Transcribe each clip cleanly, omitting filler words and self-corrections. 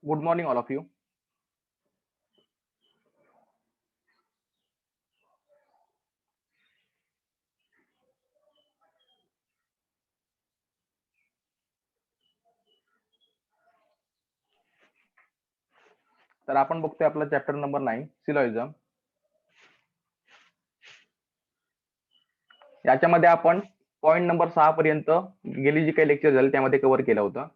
Good morning, all of you. तर आपण बघतोय आपला चॅप्टर नंबर 9 सिलॉइझम. याच्यामध्ये आपण पॉइंट नंबर 6 पर्यंत गेली जी काही लेक्चर झाले त्यामध्ये कव्हर केलं होतं.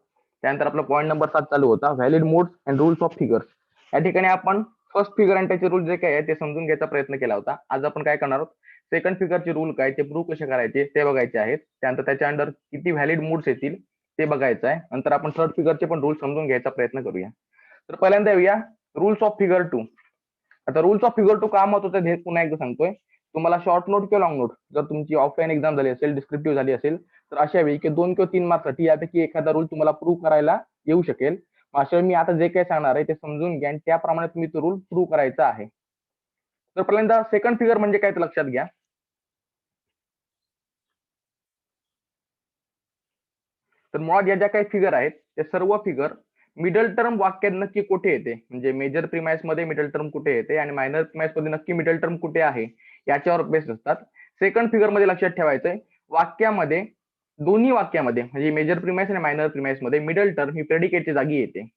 त्यानंतर आपला पॉइंट नंबर 7 चालू होता valid modes and rules of figures. या ठिकाणी आपण फर्स्ट फिगर आणि त्याचे रूल जे काय आहे ते समजून घ्यायचा प्रयत्न केला होता. आज आपण काय करणार आहोत, सेकंड फिगरचे रूल काय, ते प्रूव्ह कसे करायचे ते बघायचे आहेत. त्यानंतर त्याच्या अंडर किती व्हॅलिड मोड्स येतील ते बघायचं आहे. नंतर आपण थर्ड फिगरचे पण रूल समजून घ्यायचा प्रयत्न करूया. तर पहिल्यांदा येऊया रूल्स ऑफ फिगर 2. आता रूल्स ऑफ फिगर 2 का महत्वाचं हे पुन्हा एकदा सांगतोय. तुम्हाला शॉर्ट नोट किंवा लॉंग नोट जर तुमची ऑफलाईन एक्झाम झाली असेल, डिस्क्रिप्टिव्ह झाली असेल, तर अशा वेळी की 2 किंवा 3 मार्क्ससाठी यापैकी एखादा रूल तुम्हाला प्रूव्ह करायला येऊ शकेल. अशा वेळी मी आता जे काही सांगणार आहे ते समजून घ्या आणि त्याप्रमाणे तुम्ही तो रूल प्रूव्ह करायचा आहे. तर पहिल्यांदा सेकंड फिगर म्हणजे काय ते लक्षात घ्या. तर मुळात या ज्या काही फिगर आहेत त्या सर्व फिगर मिडल टर्म वाक्यात नक्की कुठे येते, म्हणजे मेजर प्रिमाइस मध्ये मिडल टर्म कुठे येते आणि मायनर प्रिमाइस मध्ये नक्की मिडल टर्म कुठे आहे याच्यावर बेस्ड असतात. सेकंड फिगर मध्ये लक्षात ठेवायचंय, वाक्यामध्ये दोन्ही वाक्यामध्ये म्हणजे मेजर प्रिमाइस आणि मायनर प्रिमाइस मध्ये मिडल टर्म ही प्रेडिकेटच्या जागी येते.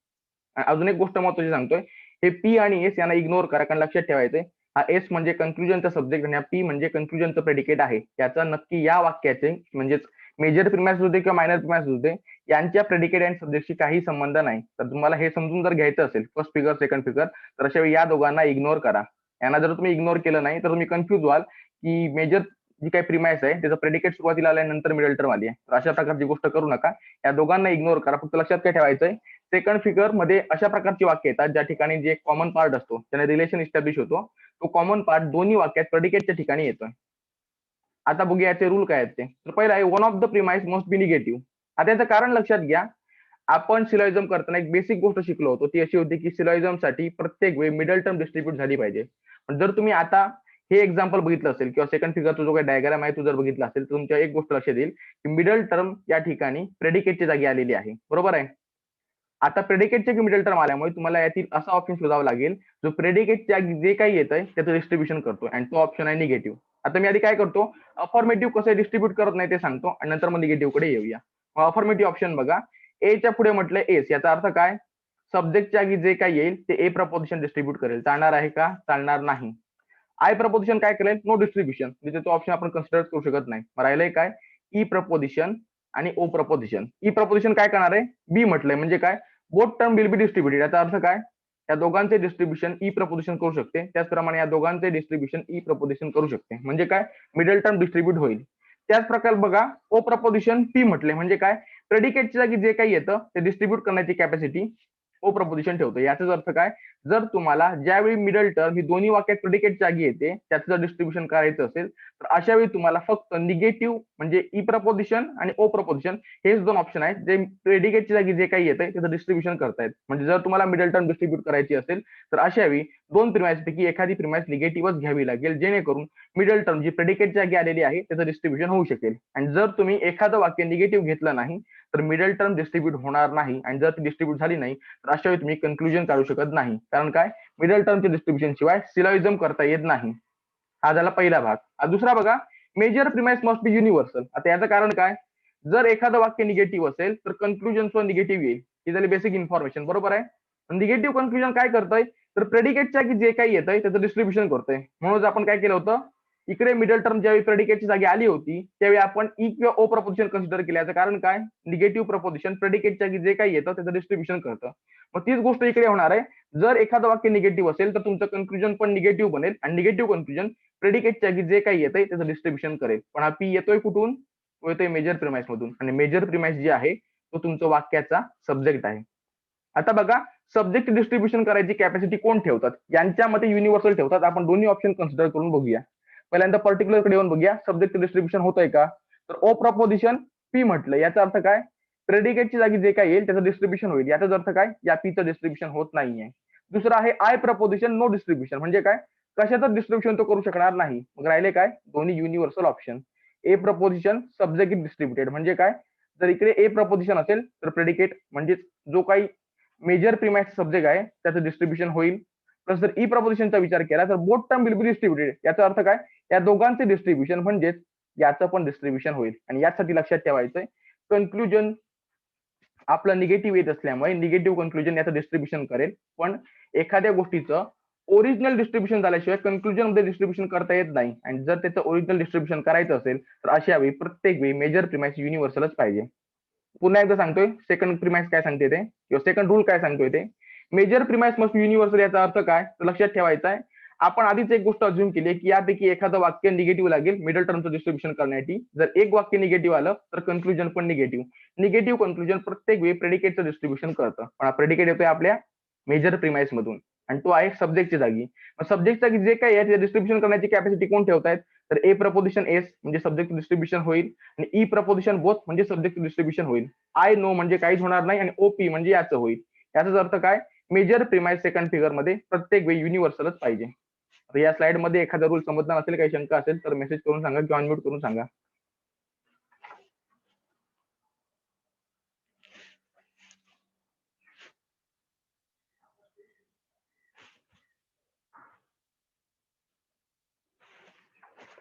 अजून एक गोष्ट महत्वाची सांगतोय, हे पी आणि एस यांना इग्नोर करा, कारण लक्षात ठेवायचंय हा एस म्हणजे कन्क्लुजनचा सब्जेक्ट आणि हा पी म्हणजे कन्क्लुजनचं प्रेडिकेट आहे. याचा नक्की या वाक्याचे म्हणजेच मेजर प्रिमाइस होते किंवा मायनर प्रिमाइस होते यांच्या प्रेडिकेट आणि सब्जेक्टशी काही संबंध नाही. तर तुम्हाला हे समजून जर घ्यायचं असेल फर्स्ट फिगर सेकंड फिगर, तर अशा वेळी या दोघांना इग्नोर करा. यांना जर तुम्ही इग्नोर केलं नाही तर तुम्ही कन्फ्युज व्हाल की मेजर जी काही प्रिमाइस आहे त्याचं प्रेडिकेट सुरुवातीला आल्यानंतर मिडल टर्म आली आहे. तर अशा प्रकारची गोष्ट करू नका. या दोघांना इग्नोर करा. फक्त लक्षात काय ठेवायचंय, सेकंड फिगर मध्ये अशा प्रकारची वाक्य येतात ज्या ठिकाणी जे कॉमन पार्ट असतो त्याने रिलेशन इस्टॅब्लिश होतो. तो कॉमन पार्ट दोन्ही वाक्यात प्रेडिकेटच्या ठिकाणी येतोय. आता बघूया याचे रूल काय आहेत ते. तर पहिला आहे one of the premise must B negative. आता याचं कारण लक्षात घ्या. आपण सिलॉइझम करताना एक बेसिक गोष्ट शिकलो होतो, ती अशी होती की सिलॉइझम साठी प्रत्येक वेळी मिडल टर्म डिस्ट्रीब्यूट झाली पाहिजे. पण जर तुम्ही आता हे एक्झाम्पल बघितलं असेल किंवा सेकंड फिगरचा जो काही डायग्राम आहे तो जर बघितला असेल तर तुमच्या एक गोष्ट लक्षात येईल की मिडल टर्म या ठिकाणी प्रेडिकेटच्या जागी आलेली आहे. बरोबर आहे. आता प्रेडिकेटचे मिडल टर्म आल्यामुळे तुम्हाला यातील असा ऑप्शन शोधावा लागेल जो प्रेडिकेटच्या जे काही येतंय त्याचं डिस्ट्रीब्युशन करतो आणि तो ऑप्शन आहे निगेटिव्ह. आता मी आधी काय करतो, अफॉर्मेटिव्ह कसं डिस्ट्रीब्यूट करत नाही ते सांगतो आणि नंतर मग निगेटिव्ह कडे येऊया. अफॉर्मेटिव्ह ऑप्शन बघा, एच्या पुढे म्हटलं एस, याचा अर्थ काय, सब्जेक्टच्या जागी जे काही येईल ते ए प्रपोजिशन डिस्ट्रीब्यूट करेल. चालणार आहे का, चालणार नाही. आय प्रपोजिशन काय करेल, नो डिस्ट्रीब्युशन, म्हणजे तो ऑप्शन आपण कन्सिडर करू शकत नाही. राहिलंय काय, ई प्रपोजिशन आणि ओ प्रपोजिशन. ई प्रपोजिशन काय करणार आहे, बी म्हटलंय म्हणजे काय, both term will be distributed. याचा अर्थ काय, या दोघांचे डिस्ट्रीब्युशन ई प्रपोजिशन करू शकते, त्याचप्रमाणे या दोघांचे डिस्ट्रीब्युशन ई प्रपोजिशन करू शकते. म्हणजे काय, मिडल टर्म डिस्ट्रीब्यूट होईल. त्याच प्रकारे बघा, ओ प्रपोजिशन पी म्हटले म्हणजे काय, प्रेडिकेटच्या जागी जे काही येतं ते डिस्ट्रीब्यूट करण्याची कॅपॅसिटी ओ प्रपोजिशन ठेवतो. याचाच अर्थ काय, जर तुम्हाला ज्यावेळी मिडल टर्म ही दोन्ही वाक्यात प्रेडिकेट जागी येते त्याचं जर डिस्ट्रीब्युशन करायचं असेल तर अशा वेळी तुम्हाला फक्त निगेटिव्ह म्हणजे ई प्रपोजिशन आणि ओ प्रपोजिशन हेच दोन ऑप्शन आहेत जे प्रेडिकेटच्या जागी जे काही येतंय त्याचं डिस्ट्रीब्युशन करतायत. म्हणजे जर तुम्हाला मिडल टर्म डिस्ट्रीब्यूट करायची असेल तर अशा वेळी दोन प्रिमाइस पैकी एखादी प्रिमाइस निगेटिव्हच घ्यावी लागेल, जेणेकरून मिडल टर्म जी प्रेडिकेट जागी आलेली आहे त्याचं डिस्ट्रीब्युशन होऊ शकेल. आणि जर तुम्ही एखादं वाक्य निगेटिव्ह घेतलं नाही तर मिडल टर्म डिस्ट्रीब्यूट होणार नाही, आणि जर ती डिस्ट्रीब्यूट झाली नाही तर अशा वेळी तुम्ही कन्क्लुजन काढू शकत नाही. कारण काय, मिडल टर्मचे डिस्ट्रीब्युशन शिवाय सिलॉइझम करता येत नाही. हा झाला पहिला भाग. दुसरा बघा, major premise must be universal. आता याचं कारण काय, जर एखादं वाक्य निगेटिव्ह असेल तर कन्क्लुजन सुद्धा निगेटिव्ह येईल. ही झाली बेसिक इन्फॉर्मेशन. बरोबर आहे. निगेटिव्ह कन्क्लुजन काय करतंय, तर प्रेडिकेटच्या की जे काही येतंय त्याचं डिस्ट्रीब्युशन करतंय. म्हणून आपण काय केलं होतं, इकडे मिडल टर्म ज्यावेळी प्रेडिकेटची जागी आली होती त्यावेळी आपण ई किंवा ओ प्रपोजिशन कन्सिडर केलं. याचं कारण काय, निगेटिव्ह प्रपोजिशन प्रेडिकेटच्या की जे काही येतं त्याचं डिस्ट्रीब्युशन करतं. मग तीच गोष्ट इकडे होणार आहे. जर एखादं वाक्य निगेटिव्ह असेल तर तुमचं कन्क्लुजन पण निगेटिव्ह बनेल आणि निगेटिव्ह कन्क्लुजन प्रेडिकेटच्या की जे काही येतंय त्याचं डिस्ट्रीब्युशन करेल. पण हा पी येतोय कुठून, तो येतोय मेजर प्रिमाइस मधून, आणि मेजर प्रिमाइस जे आहे तो तुमचं वाक्याचा सब्जेक्ट आहे. आता बघा, सब्जेक्ट डिस्ट्रीब्युशन करायची कॅपॅसिटी कोण ठेवतात, यांच्यामध्ये युनिव्हर्सल ठेवतात. आपण दोन्ही ऑप्शन कन्सिडर करून बघूया. पहिल्यांदा पर्टिक्युलर कडे येऊन बघूया, सब्जेक्ट डिस्ट्रीब्युशन होतंय का, तर ओ प्रपोजिशन पी म्हटलं याचा अर्थ काय, प्रेडिकेटची जागी जे काय येईल त्याचं डिस्ट्रीब्युशन होईल. याचाच अर्थ काय, या पीचं डिस्ट्रीब्युशन होत नाहीये. दुसरं आहे आय प्रपोजिशन नो डिस्ट्रीब्युशन, म्हणजे काय, कशाचं डिस्ट्रीब्युशन तो करू शकणार नाही. मग राहिले काय, दोन्ही युनिव्हर्सल ऑप्शन. ए प्रपोजिशन सब्जेक्ट डिस्ट्रीब्युटेड म्हणजे काय, जर इकडे ए प्रपोजिशन असेल तर प्रेडिकेट म्हणजेच जो काही मेजर प्रिमाइस सब्जेक्ट आहे त्याचं डिस्ट्रीब्युशन होईल. प्लस जर ई प्रपोजिशनचा विचार केला तर both term will be distributed. याचा अर्थ काय, या दोघांचे डिस्ट्रीब्युशन म्हणजेच याचं पण डिस्ट्रीब्युशन होईल. आणि यासाठी लक्षात ठेवायचंय कन्क्लुजन आपलं निगेटिव्ह येत असल्यामुळे निगेटिव्ह कन्क्लुजन याचं डिस्ट्रीब्युशन करेल. पण एखाद्या गोष्टीचं ओरिजिनल डिस्ट्रीब्युशन झाल्याशिवाय कन्क्लुजन मध्ये डिस्ट्रीब्युशन करता येत नाही. आणि जर त्याचं ओरिजिनल डिस्ट्रीब्युशन करायचं असेल तर अशा वेळी प्रत्येक वेळी मेजर प्रिमाइस युनिव्हर्सलच पाहिजे. पुन्हा एकदा सांगतोय सेकंड प्रिमाइस काय सांगते ते किंवा सेकंड रूल काय सांगतोय ते, मेजर प्रिमाइस मस्ट युनिव्हर्सल. याचा अर्थ काय तर लक्षात ठेवायचा आहे, आपण आधीच एक गोष्ट अज्युम केली की यापैकी एखादं वाक्य निगेटिव्ह लागेल मिडल टर्मचं डिस्ट्रीब्युशन करण्यासाठी. जर एक वाक्य निगेटिव्ह आलं तर कन्क्लुजन पण निगेटिव्ह. निगेटिव्ह कन्क्लुजन प्रत्येक वेळी प्रेडिकेटचं डिस्ट्रीब्युशन करतं. पण हा प्रेडिकेट येतोय आपल्या मेजर प्रिमाइस मधून आणि तो आहे सब्जेक्टच्या जागी. सब्जेक्टच्या जागी जे काही आहे डिस्ट्रीब्युशन करण्याची कॅपॅसिटी कोण ठेवतायत तर ए प्रपोजिशन एस म्हणजे सब्जेक्ट डिस्ट्रीब्युशन होईल आणि ई प्रपोजिशन बोथ म्हणजे सब्जेक्ट डिस्ट्रीब्युशन होईल. आय नो म्हणजे काहीच होणार नाही आणि ओपी म्हणजे याचं होईल. याचाच अर्थ काय, मेजर प्रिमाइस सेकंड फिगर मध्ये प्रत्येक वेळी युनिव्हर्सलच पाहिजे. तर या स्लाइड मध्ये एखादा रूल समजला नसेल, काही शंका असेल तर मेसेज करून सांगा किंवा अनम्यूट करून सांगा.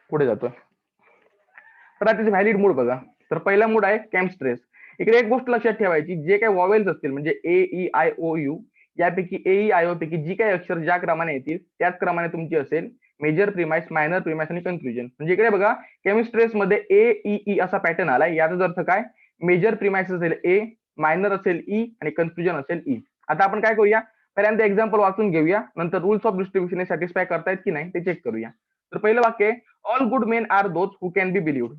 पुढे जातोय तर त्याचे व्हॅलिड मूड बघा. तर पहिला मूड आहे कॅम्प स्ट्रेस. इकडे एक गोष्ट लक्षात ठेवायची, जे काही वॉवेल्स असतील म्हणजे ए ई आय ओ यू यापैकी ए ई आय ओ पैकी जी काही अक्षर ज्या क्रमाने येतील त्याच क्रमाने तुमची असेल मेजर प्रिमाइस, मायनर प्रिमाइस आणि कन्क्लुजन. म्हणजे इकडे बघा केमिस्ट्रेस मध्ये ए ई ई असा पॅटर्न आलाय. याचाच अर्थ काय, मेजर प्रिमाइस असेल ए, मायनर असेल ई आणि कन्क्लुजन असेल ई. आता आपण काय करूया, पहिल्यांदा एक्झाम्पल वाचून घेऊया, नंतर रूल्स ऑफ डिस्ट्रीब्युशन सॅटिस्फाय करतायत की नाही ते चेक करूया. तर पहिलं वाक्य all good men are those who can be believed.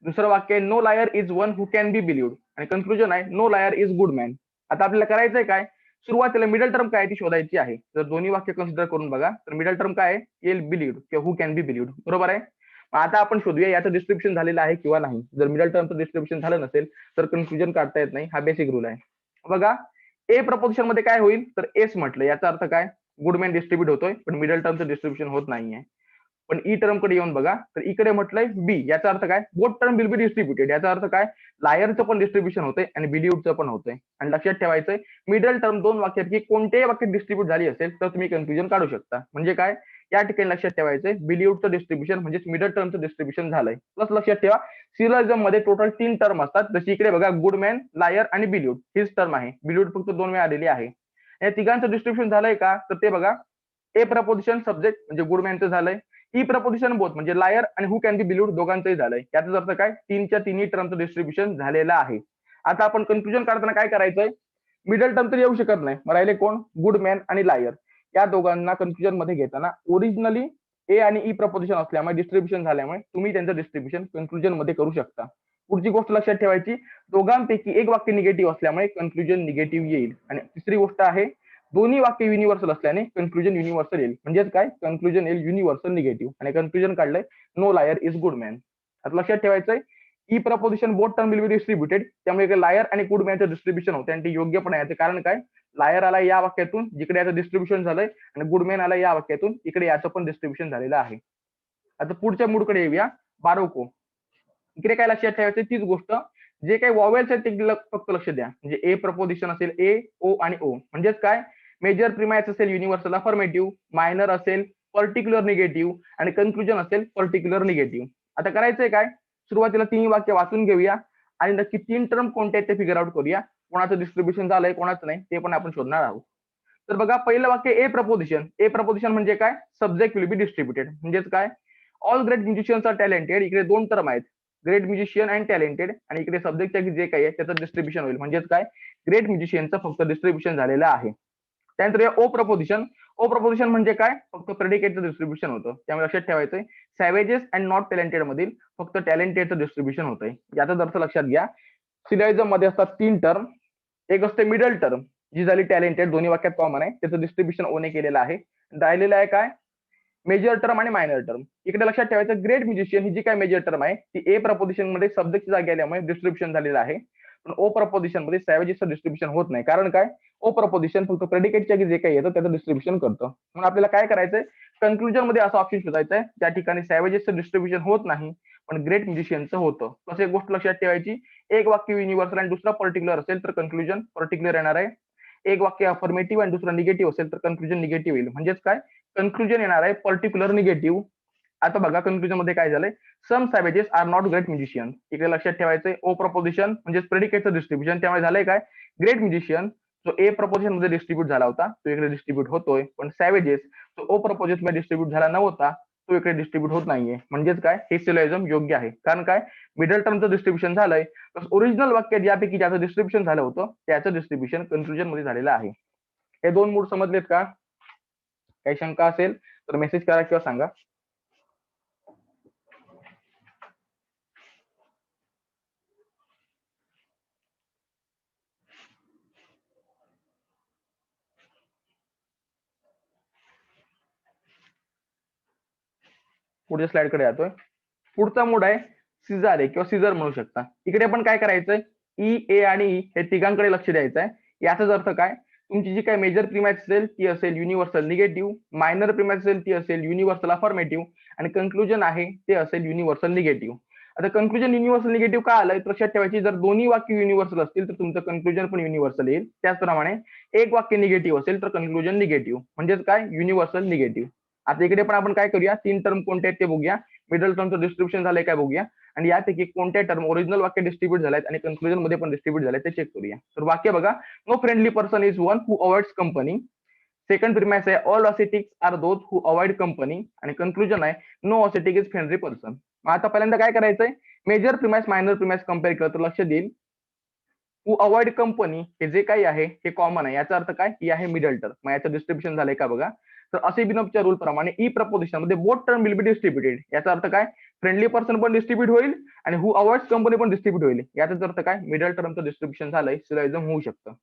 दुसरं वाक्य no liar is one who can be believed आणि कन्क्लुजन आहे no liar is good man. आता आपल्याला करायचंय काय, सुरुवातीला मिडल टर्म काय ती शोधायची आहे. जर दोन्ही वाक्य कन्सिडर करून बघा तर मिडल टर्म काय आहे, येल बिलिव्ड किंवा हु कॅन बी बिलिव्ड, बरोबर आहे. आता आपण शोधूया याचं डिस्क्रिप्शन झालेलं आहे किंवा नाही. जर मिडल टर्मचं डिस्क्रिप्शन झालं नसेल तर कन्क्लुजन काढता येत नाही. हा बेसिक रूल आहे. बघा ए प्रपोजिशन मध्ये काय होईल तर एस म्हटलं, याचा अर्थ काय, गुडमॅन डिस्ट्रीब्यूट होतोय पण मिडल टर्मचं डिस्ट्रीब्युशन होत नाहीये. पण ई टर्म कडे येऊन बघा तर इकडे म्हटलंय बी, याचा अर्थ काय, both term will be distributed. याचा अर्थ काय, लायरचं पण डिस्ट्रीब्युशन होतंय आणि बिलिव्डचं पण होतंय. आणि लक्षात ठेवायचंय मिडल टर्म दोन वाक्यापैकी कोणत्याही वाक्यात डिस्ट्रीब्यूट झाली असेल तर तुम्ही कन्क्लुजन काढू शकता. म्हणजे काय, या ठिकाणी लक्षात ठेवायचंय बिलिव्डचं डिस्ट्रीब्युशन म्हणजेच मिडल टर्मचं डिस्ट्रीब्युशन झालंय. प्लस लक्षात ठेवा सिलोजिझम मध्ये टोटल 3 टर्म असतात. जशी इकडे बघा गुडमॅन, लायर आणि बिलिव्ड हीच टर्म आहे. बिलिव्ड फक्त 2 वेळा आलेली आहे. या तिघांचं डिस्ट्रीब्युशन झालंय का तर ते बघा, ए प्रपोजिशन सब्जेक्ट म्हणजे गुडमॅनचं झालंय, ई प्रपोजिशन बोथ म्हणजे लायर आणि हु कॅन बी बिलिव्ड दोघांचंही झालंय. याचाच अर्थ काय, तीनच्या तिन्ही टर्मचं डिस्ट्रीब्युशन झालेलं आहे. आता आपण कन्क्लुजन काढताना काय करायचंय, मिडल टर्म तर येऊ शकत नाही, मग राहिले कोण, गुडमॅन आणि लायर. या दोघांना कन्क्लुजन मध्ये घेताना ओरिजिनली ए आणि ई प्रपोजिशन असल्यामुळे डिस्ट्रीब्युशन झाल्यामुळे तुम्ही त्यांचं डिस्ट्रीब्युशन कन्क्लुजन मध्ये करू शकता. पुढची गोष्ट लक्षात ठेवायची, दोघांपैकी एक वाक्य निगेटिव्ह असल्यामुळे कन्क्लुजन निगेटिव्ह येईल. आणि तिसरी गोष्ट आहे, दोन्ही वाक्य युनिव्हर्सल असल्याने कन्क्लुजन युनिव्हर्सल येईल. म्हणजेच काय, कन्क्लुजन येईल युनिव्हर्सल निगेटिव्ह. आणि कन्क्लुजन काढलंय no liar is good man. आता लक्षात ठेवायचंय E proposition both term will be distributed, त्यामुळे लायर आणि गुड मॅनचं डिस्ट्रीब्युशन होते आणि ते योग्य पण आहे. याचं कारण काय, लायर आला या वाक्यातून जिकडे याचं डिस्ट्रीब्युशन झालंय आणि गुडमॅन आला या वाक्यातून इकडे याचं पण डिस्ट्रीब्युशन झालेलं आहे. आता पुढच्या मूडकडे येऊया, बारोको. इकडे काय लक्षात ठेवायचं, तीच गोष्ट, जे काही वॉवेल्स आहेत ते फक्त लक्ष द्या. म्हणजे ए प्रपोजिशन असेल ए, ओ आणि ओ म्हणजेच काय, मेजर प्रिमाइस असेल युनिव्हर्सल अफर्मेटिव्ह, मायनर असेल पर्टिक्युलर निगेटिव्ह आणि कन्क्लुजन असेल पर्टिक्युलर निगेटिव्ह. आता करायचंय काय, सुरुवातीला तिन्ही वाक्य वाचून घेऊया आणि नक्की 3 टर्म कोणते आहेत ते फिगर आउट करूया. कोणाचं डिस्ट्रीब्युशन झालंय कोणाचं नाही ते पण आपण शोधणार आहोत. तर बघा पहिलं वाक्य ए प्रपोजिशन. ए प्रपोजिशन म्हणजे काय, सब्जेक्ट विल बी डिस्ट्रीब्युटेड. म्हणजेच काय, all great musicians are talented. इकडे 2 टर्म आहेत, ग्रेट म्युझिशियन अँड टॅलेंटेड, आणि इकडे सब्जेक्टच्या जे काही आहे त्याचं डिस्ट्रीब्युशन होईल. म्हणजेच काय, ग्रेट म्युझिशियनचं फक्त डिस्ट्रीब्युशन झालेलं आहे. त्यानंतर ओ प्रपोजिशन. ओ प्रपोजिशन म्हणजे काय, फक्त प्रेडिकेटचं डिस्ट्रीब्युशन होतं. त्यामुळे लक्षात ठेवायचंय सॅवेजेस अँड नॉट टॅलेंटेड मधील फक्त टॅलेंटेडचं डिस्ट्रीब्युशन होतंय. याचाच अर्थ लक्षात घ्या, सिलॉइझम मध्ये असतात 3 टर्म. एक असते मिडल टर्म जी झाली टॅलेंटेड, दोन्ही वाक्यात कॉमन आहे, त्याचं डिस्ट्रीब्युशन ओने केलेलं आहे. राहिलेलं आहे काय, मेजर टर्म आणि मायनर टर्म. इकडे लक्षात ठेवायचं ग्रेट म्युझिशियन ही जी काय मेजर टर्म आहे ती ए प्रपोजिशन मध्ये सब्जेक्टची जागी आल्यामुळे डिस्ट्रीब्युशन झालेलं आहे. पण ओ प्रपोजिशन मध्ये सॅवेजेसचं डिस्ट्रीब्युशन होत नाही. कारण काय, ओ प्रपोजिशन फक्त प्रेडिकेटच्या जे काही येतं त्याचं डिस्ट्रीब्युशन करतं. म्हणून आपल्याला काय करायचंय, कन्क्लुजन मध्ये असं ऑप्शन शोधायचं आहे त्या ठिकाणी सॅवेजेसचं डिस्ट्रीब्युशन होत नाही पण ग्रेट म्युझिशियनचं होतं. कसं एक गोष्ट लक्षात ठेवायची, एक वाक्य युनिव्हर्सल आणि दुसरा पर्टिक्युलर असेल तर कन्क्लुजन पर्टिक्युलर येणार आहे. एक वाक्य अफर्मेटिव्ह आणि दुसरं निगेटिव्ह असेल तर कन्क्लुजन निगेटिव्ह येईल. म्हणजेच काय, कन्क्लुजन येणार आहे पर्टिक्युलर निगेटिव्ह. आता बघा कन्क्लुजन मध्ये काय झालंय, सम सॅवेजेस आर नॉट ग्रेट म्युझिशियन. इकडे लक्षात ठेवायचंय ओ प्रपोजिशन म्हणजे प्रेडिकेटचं डिस्ट्रीब्युशन, त्यामुळे झालंय काय, ग्रेट म्युझिशियन जो ए प्रपोजिशन मध्ये डिस्ट्रीब्यूट झाला होता तो इकडे डिस्ट्रीब्यूट होतोय, पण सॅवेजेस जो ओ प्रपोजिशन मध्ये डिस्ट्रीब्यूट झाला नव्हता तो इकडे डिस्ट्रीब्यूट होत नाहीये. म्हणजेच काय, हे सिलोजिझम योग्य आहे. कारण काय, मिडल टर्मचं डिस्ट्रीब्युशन झालंय, ओरिजिनल वाक्यात यापैकी ज्याचं डिस्ट्रीब्युशन झालं होतं त्याचं डिस्ट्रीब्युशन कन्क्लुजन मध्ये झालेलं आहे. हे दोन मूड समजलेत का? काही शंका असेल तर मेसेज करा किंवा सांगा. पुढच्या स्लाइड कडे जातोय. पुढचा मूड आहे सिझारे किंवा सिझर म्हणू शकता. इकडे पण काय करायचंय, ई, ए आणि ई हे तिघांकडे लक्ष द्यायचं आहे. याचाच अर्थ काय, तुमची जी काही मेजर प्रिमाइस असेल ती असेल युनिव्हर्सल निगेटिव्ह, मायनर प्रिमाइस असेल ती असेल युनिव्हर्सल अफर्मेटिव्ह आणि कन्क्लुजन आहे ते असेल युनिव्हर्सल निगेटिव्ह. आता कन्क्लुजन युनिव्हर्सल निगेटिव्ह का आलंय, लक्षात ठेवायची, जर दोन्ही वाक्य युनिव्हर्सल असतील तर तुमचं कन्क्लुजन पण युनिव्हर्सल येईल. त्याचप्रमाणे एक वाक्य निगेटिव्ह असेल तर कन्क्लुजन निगेटिव्ह, म्हणजेच काय, युनिव्हर्सल निगेटिव्ह. आता इकडे पण आपण काय करूया, तीन टर्म कोणते आहेत ते बघूया, मिडल टर्मचं डिस्ट्रीब्युशन झालंय काय बघूया, आणि यापैकी कोणत्या टर्म ओरिजिनल वाक्य डिस्ट्रीब्यूट झालेत आणि कन्क्लुजन मध्ये पण डिस्ट्रीब्यूट झाले ते चेक करूया. तर वाक्य बघा, no friendly person is one who avoids company. Second premise आहे all ascetics are those who avoid company, आणि कन्क्लुजन आहे no ascetic is friendly person. आता पहिल्यांदा काय करायचंय, major premise minor premise compare केलं तर लक्ष देईल हु अवॉइड कंपनी हे जे काही आहे हे कॉमन आहे. याचा अर्थ काय, ही आहे मिडल टर्म. मग याचं डिस्ट्रीब्युशन झालंय का बघा, तर असे बिनॉपच्या रूल प्रमाणे ई प्रपोजिशन मध्ये both term will be distributed. याचा अर्थ काय, फ्रेंडली पर्सन पण डिस्ट्रीब्यूट होईल आणि हु अवॉइड्स कंपनी पण डिस्ट्रीब्यूट होईल. याचाच अर्थ काय, मिडल टर्मचं डिस्ट्रीब्युशन झालंय, सिलोजिझम होऊ शकतं.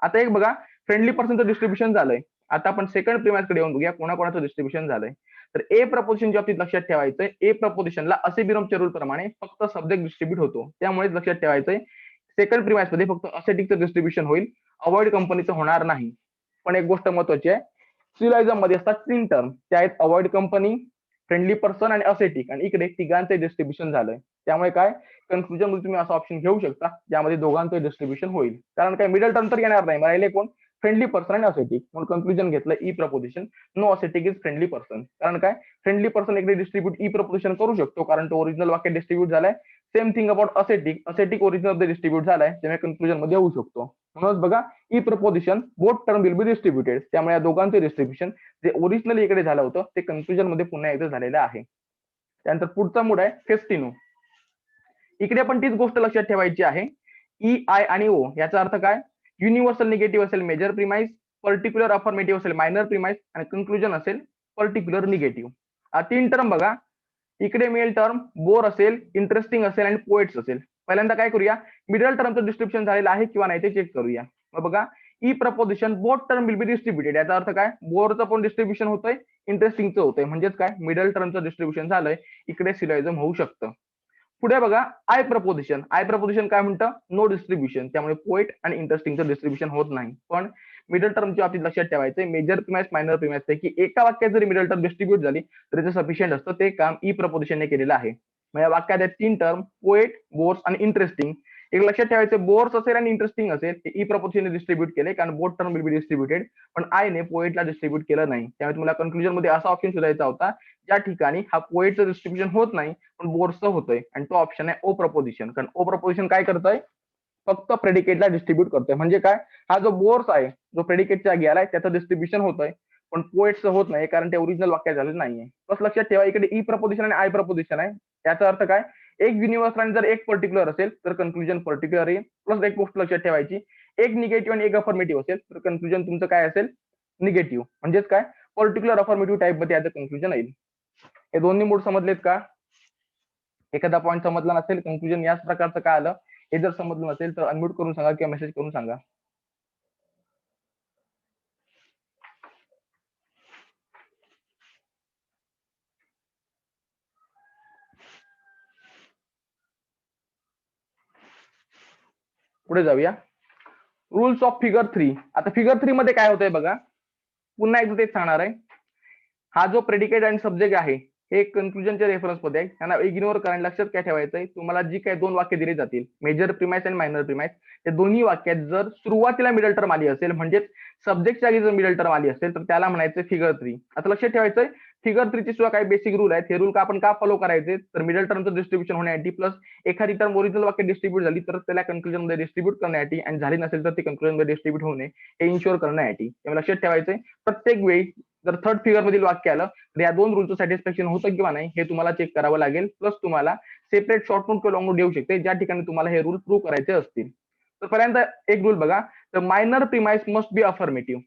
आता एक बघा, फ्रेंडली पर्सनचं डिस्ट्रीब्युशन झालंय. आता आपण सेकंड प्रिमाइस कडे येऊन बघूया कोणाकोणाचं डिस्ट्रीब्युशन झालंय. तर ए प्रपोजिशनच्या बाबतीत लक्षात ठेवायचंय, ए प्रपोजिशनला असे बिनॉमच्या रूल प्रमाणे फक्त सब्जेक्ट डिस्ट्रीब्यूट होतो. त्यामुळे लक्षात ठेवायचंय सेकंड प्रिमाइस मध्ये फक्त असेटिकचं डिस्ट्रीब्युशन होईल, अवॉइड कंपनीचं होणार नाही. पण एक गोष्ट महत्वाची आहे, सिलोजिझम मध्ये असतात तीन टर्म, त्या आहेत अवॉइड कंपनी, फ्रेंडली पर्सन आणि असेटिक, आणि इकडे तिघांचे डिस्ट्रीब्युशन झालंय. त्यामुळे काय, कन्क्लुजन मध्ये तुम्ही असा ऑप्शन घेऊ शकता ज्यामध्ये दोघांचं डिस्ट्रीब्युशन होईल. कारण काय, मिडल टर्म तर येणार नाही, राहिले कोण, फ्रेंडली पर्सन आणि असेटिक. म्हणून कन्क्लुजन घेतलं E proposition, no ascetic is friendly person. कारण काय, फ्रेंडली पर्सन इकडे डिस्ट्रीब्यूट ई प्रपोजिशन करू शकतो कारण तो ओरिजिनल वाक्य डिस्ट्रीब्यूट झालाय. Same thing about ascetic, ascetic original मध्ये डिस्ट्रीब्यूट झालाय, त्यामुळे कन्क्लुजन मध्ये येऊ शकतो. म्हणून बघा, E proposition both term will be distributed, त्यामुळे या दोघांचे डिस्ट्रीब्युशन जे ओरिजिनली इकडे झालं होतं ते कन्क्लुजन मध्ये पुन्हा एकदा झालेलं आहे. त्यानंतर पुढचा मूड आहे फेस्टिनो. इकडे पण तीच गोष्ट लक्षात ठेवायची आहे, ई, आय आणि ओ याचा अर्थ काय, युनिव्हर्सल निगेटिव्ह असेल मेजर प्रिमाइस, पर्टिक्युलर अफर्मेटिव्ह असेल मायनर प्रिमाइस आणि कन्क्लुजन असेल पर्टिक्युलर निगेटिव्ह. तीन टर्म बघा, इकडे मिळेल टर्म बोर असेल, इंटरेस्टिंग असेल आणि पोएट्स असेल. पहिल्यांदा काय करूया, मिडल टर्मचं डिस्क्रिप्शन झालेलं आहे किंवा नाही ते चेक करूया. मग बघा, E proposition both term will be distributed. याचा अर्थ काय, बोरचं पण डिस्ट्रीब्युशन होतंय, इंटरेस्टिंगचं होतंय, म्हणजेच काय, मिडल टर्मचं डिस्ट्रीब्युशन झालंय, इकडे सिलोजिझम होऊ शकतं. पुढे बघा, आय प्रपोजिशन. आय प्रपोजिशन काय म्हणतं, नो डिस्ट्रीब्युशन, त्यामुळे पोएट आणि इंटरेस्टिंगचं डिस्ट्रीब्युशन होत नाही. पण मिडल टर्मच्या बाबतीत लक्षात ठेवायचं, मेजर प्रिमाइस मायनर प्रिमाइस पैकी एका वाक्यात जरी मिडल टर्म डिस्ट्रीब्यूट झाली तरी ते सफिशियंट असतं. ते काम ई प्रपोजिशनने केलेलं आहे. मग या वाक्यात आहेत तीन टर्म, पोएट, बोर्स आणि इंटरेस्टिंग. एक लक्षात ठेवायचं, बोर्स असेल आणि इंटरेस्टिंग असेल ते ई प्रपोजिशनने डिस्ट्रीब्यूट केले कारण both term will be distributed, पण आयने पोएटला डिस्ट्रीब्यूट केलं नाही. त्यामुळे तुम्हाला कन्क्लुजन मध्ये असा ऑप्शन शोधायचा होता ज्या ठिकाणी हा पोएटचं डिस्ट्रीब्युशन होत नाही पण बोर्सचं होतंय, आणि तो ऑप्शन आहे ओ प्रपोजिशन. कारण ओ प्रपोजिशन काय करतंय, फक्त प्रेडिकेटला डिस्ट्रीब्यूट करतोय. म्हणजे काय, हा जो बोर्स आहे जो प्रेडिकेटच्या जागी आलाय त्याचं डिस्ट्रीब्युशन होतंय पण पोएटचं होत नाही कारण ते ओरिजिनल वाक्यात झालेलं नाहीये. बस लक्षात ठेवा, इकडे ई प्रपोजिशन आणि आय प्रपोजिशन आहे. याचा अर्थ काय, एक युनिव्हर्सल आणि जर एक पर्टिक्युलर असेल तर कन्क्लुजन पर्टिक्युलर येईल. प्लस एक गोष्ट लक्षात ठेवायची, एक निगेटिव्ह आणि एक अफर्मेटिव्ह असेल तर कन्क्लुजन तुमचं काय असेल, निगेटिव्ह. म्हणजेच काय, पर्टिक्युलर अफर्मेटिव्ह टाईप मध्ये याचं कन्क्लुजन येईल. हे दोन्ही मूड समजलेत का? एखादा पॉईंट समजला नसेल, कन्क्लुजन याच प्रकारचं काय आलं हे जर समजलं नसेल तर अनम्यूट करून सांगा किंवा मेसेज करून सांगा. पुढे जाऊया, रूल्स ऑफ फिगर 3. आता फिगर 3 मध्ये काय होतंय बघा, पुन्हा एकदा तेच सांगणार आहे. हा जो प्रेडिकेट आणि सब्जेक्ट आहे हे कन्क्लुजनच्या रेफरन्स मध्ये आहे, त्यांना इग्नोर करा. लक्षात काय ठेवायचंय, तुम्हाला जी काही दोन वाक्य दिली जातील मेजर प्रिमाइस आणि मायनर प्रिमाइस, ते दोन्ही वाक्यात जर सुरुवातीला मिडल टर्म आली असेल, म्हणजेच सब्जेक्टच्या जागी जर मिडल टर्म आली असेल, तर त्याला म्हणायचं फिगर 3. आता लक्षात ठेवायचंय, फिगर 3 ची सुद्धा काही बेसिक रूल आहेत. हे रूल आपण का फॉलो करायचे, तर मिडल टर्मचं डिस्ट्रीब्युशन होण्यासाठी प्लस एखादी टर्म ओरिजिनल वाक्य डिस्ट्रीब्यूट झाली तर त्याला कन्क्लुजन मध्ये डिस्ट्रीब्यूट करण्यासाठी, आणि झाली नसेल तर ती कन्क्लुजन मध्ये डिस्ट्रीब्यूट होणे हे इन्शुअर करण्यासाठी. त्यामुळे लक्षात ठेवायचंय, प्रत्येक वेळी जर थर्ड फिगर मधील वाक्य आलं तर या दोन रूलचं सॅटिस्फॅक्शन होतं किंवा नाही हे तुम्हाला चेक करावं लागेल. प्लस तुम्हाला सेपरेट शॉर्ट नोट किंवा लॉंग नोट येऊ शकते ज्या ठिकाणी तुम्हाला हे रूल प्रूव्ह करायचे असतील. तर पर्यंत एक रूल बघा, तर मायनर प्रिमाइस मस्ट बी अफर्मेटिव्ह.